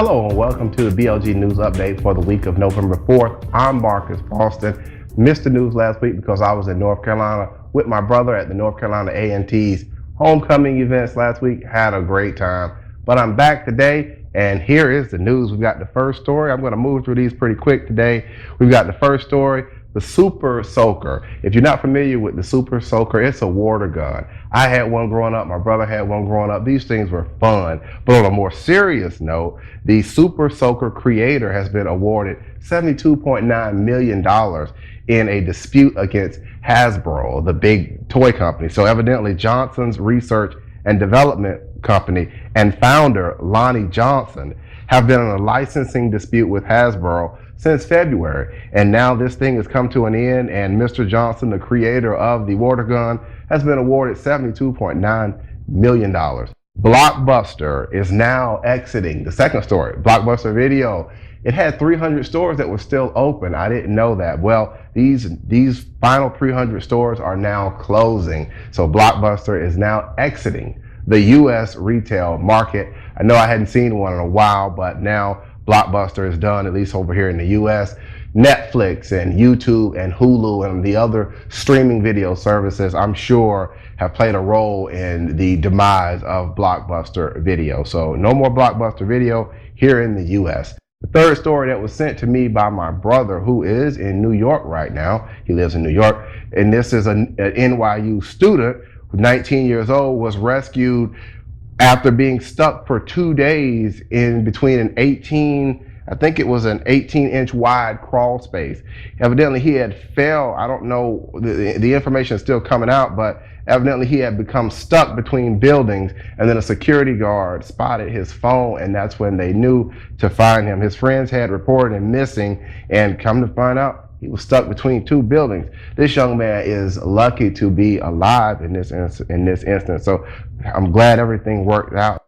Hello and welcome to the BLG News Update for the week of November 4th. I'm Marcus Boston. Missed the news last week because I was in North Carolina with my brother at the North Carolina A&T's homecoming events last week. Had a great time. But I'm back today and here is the news. We've got the first story. I'm going to move through these pretty quick today. We've got the first story. The Super Soaker. If you're not familiar with the Super Soaker, it's a water gun. I had one growing up. My brother had one growing up. These things were fun. But on a more serious note, the Super Soaker creator has been awarded $72.9 million in a dispute against Hasbro, the big toy company. So evidently Johnson's research and development company and founder Lonnie Johnson have been in a licensing dispute with Hasbro since February, and now this thing has come to an end, and Mr. Johnson, the creator of the water gun, has been awarded $72.9 million. Blockbuster is now exiting. The second story, Blockbuster Video, it had 300 stores that were still open. I didn't know that. Well, these final 300 stores are now closing, so Blockbuster is now exiting the U.S. retail market. I know I hadn't seen one in a while, but now Blockbuster is done, at least over here in the U.S. Netflix and YouTube and Hulu and the other streaming video services, I'm sure, have played a role in the demise of Blockbuster Video. So no more Blockbuster Video here in the U.S. The third story that was sent to me by my brother, who is in New York right now. He lives in New York, and this is an NYU student, 19 years old, was rescued after being stuck for 2 days in between an 18-inch wide crawl space. Evidently he had fell, I don't know, the information is still coming out, but evidently he had become stuck between buildings, and then a security guard spotted his phone, and that's when they knew to find him. His friends had reported him missing, and come to find out, he was stuck between two buildings. This young man is lucky to be alive in this instance. So I'm glad everything working out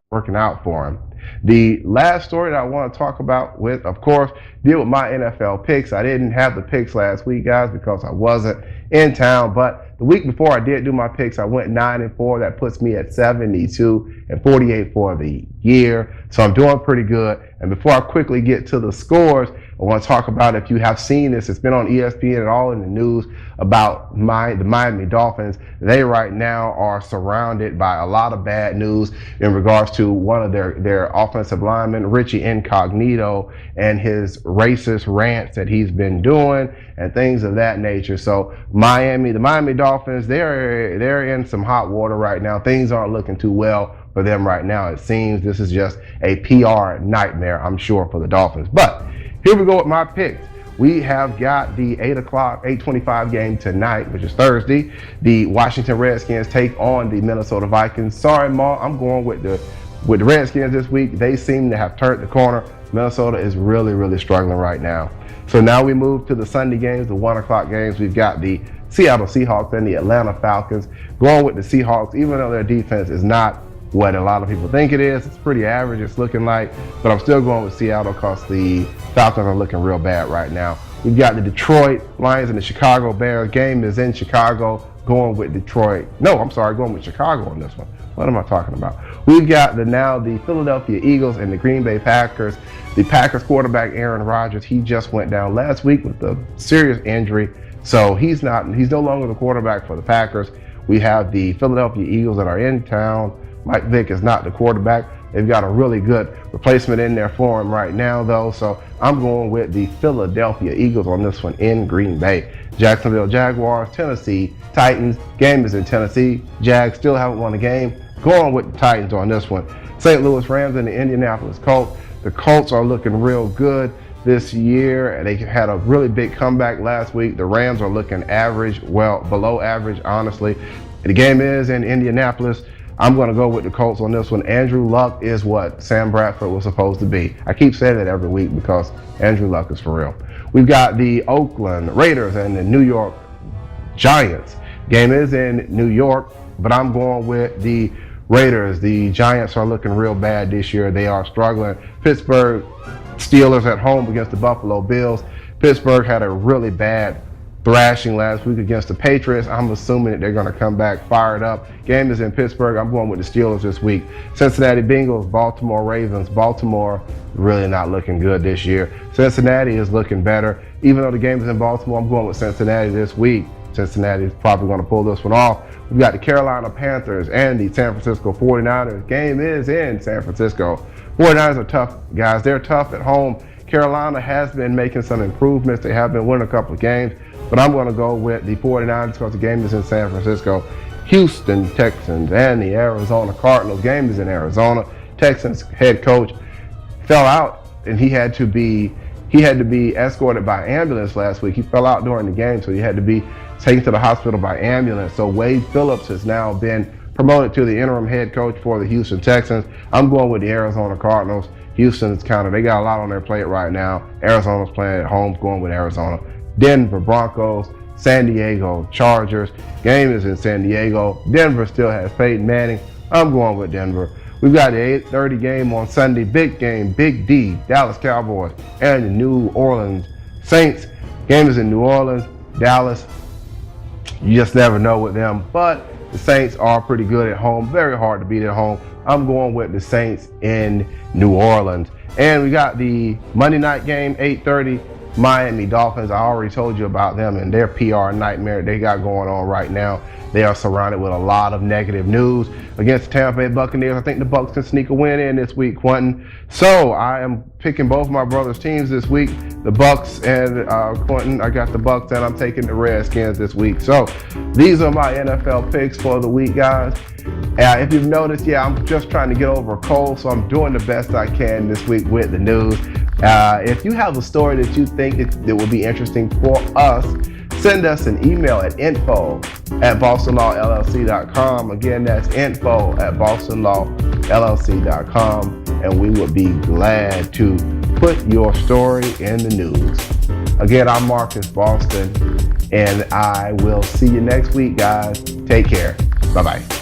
for him. The last story that I want to talk about with, of course, deal with my NFL picks. I didn't have the picks last week, guys, because I wasn't in town. But the week before I did do my picks, I went 9-4. That puts me at 72-48 for the year. So I'm doing pretty good. And before I quickly get to the scores, I want to talk about, if you have seen this, it's been on ESPN and all in the news, about the Miami Dolphins. They right now are surrounded by a lot of bad news in regards to one of their offensive linemen, Richie Incognito, and his racist rants that he's been doing and things of that nature. So the Miami Dolphins, they're in some hot water right now. Things aren't looking too well for them right now. It seems this is just a PR nightmare, I'm sure, for the Dolphins. But here we go with my picks. We have got the 8:25 game tonight, which is Thursday. The Washington Redskins take on the Minnesota Vikings. Sorry, Ma, I'm going with the Redskins this week. They seem to have turned the corner. Minnesota is really, really struggling right now. So now we move to the Sunday games, the 1 o'clock games. We've got the Seattle Seahawks and the Atlanta Falcons. Going with the Seahawks, even though their defense is not what a lot of people think it is. It's pretty average, it's looking like, but I'm still going with Seattle because the Falcons are looking real bad right now. We've got the Detroit Lions and the Chicago Bears. Game is in Chicago, going with Detroit. No, I'm sorry, going with Chicago on this one. What am I talking about? We've got the Philadelphia Eagles and the Green Bay Packers. The Packers quarterback Aaron Rodgers, he just went down last week with a serious injury, so he's no longer the quarterback for the Packers. We have the Philadelphia Eagles that are in town. Mike Vick is not the quarterback. They've got a really good replacement in there for him right now, though. So I'm going with the Philadelphia Eagles on this one in Green Bay. Jacksonville Jaguars, Tennessee Titans. Game is in Tennessee. Jags still haven't won a game. Going with the Titans on this one. St. Louis Rams and the Indianapolis Colts. The Colts are looking real good this year. They had a really big comeback last week. The Rams are looking average, well, below average, honestly. The game is in Indianapolis. I'm going to go with the Colts on this one. Andrew Luck is what Sam Bradford was supposed to be. I keep saying that every week because Andrew Luck is for real. We've got the Oakland Raiders and the New York Giants. Game is in New York, but I'm going with the Raiders. The Giants are looking real bad this year. They are struggling. Pittsburgh Steelers at home against the Buffalo Bills. Pittsburgh had a really bad thrashing last week against the Patriots. I'm assuming that they're going to come back fired up. Game is in Pittsburgh. I'm going with the Steelers this week. Cincinnati Bengals, Baltimore Ravens. Baltimore really not looking good this year. Cincinnati is looking better. Even though the game is in Baltimore, I'm going with Cincinnati this week. Cincinnati is probably going to pull this one off. We've got the Carolina Panthers and the San Francisco 49ers. Game is in San Francisco. 49ers are tough, guys. They're tough at home. Carolina has been making some improvements. They have been winning a couple of games. But I'm going to go with the 49ers because the game is in San Francisco. Houston Texans and the Arizona Cardinals. Game is in Arizona. Texans head coach fell out, and he had to be escorted by ambulance last week. He fell out during the game, so he had to be taken to the hospital by ambulance. So Wade Phillips has now been promoted to the interim head coach for the Houston Texans. I'm going with the Arizona Cardinals. Houston's they got a lot on their plate right now. Arizona's playing at home, going with Arizona. Denver Broncos, San Diego Chargers. Game is in San Diego. Denver still has Peyton Manning. I'm going with Denver. We've got the 8:30 game on Sunday. Big game, Big D, Dallas Cowboys, and the New Orleans Saints. Game is in New Orleans. Dallas, you just never know with them. But the Saints are pretty good at home. Very hard to beat at home. I'm going with the Saints in New Orleans. And we got the Monday night game, 8:30. Miami Dolphins. I already told you about them and their PR nightmare they got going on right now. They are surrounded with a lot of negative news against the Tampa Bay Buccaneers. I think the Bucs can sneak a win in this week, Quentin. So I am picking both my brother's teams this week, the Bucs and Quentin. I got the Bucs and I'm taking the Redskins this week. So these are my NFL picks for the week, guys. If you've noticed, I'm just trying to get over a cold, so I'm doing the best I can this week with the news. If you have a story that you think that would be interesting for us, send us an email at info@bostonlawllc.com. Again, that's info@bostonlawllc.com, and we would be glad to put your story in the news. Again, I'm Marcus Boston, and I will see you next week, guys. Take care. Bye-bye.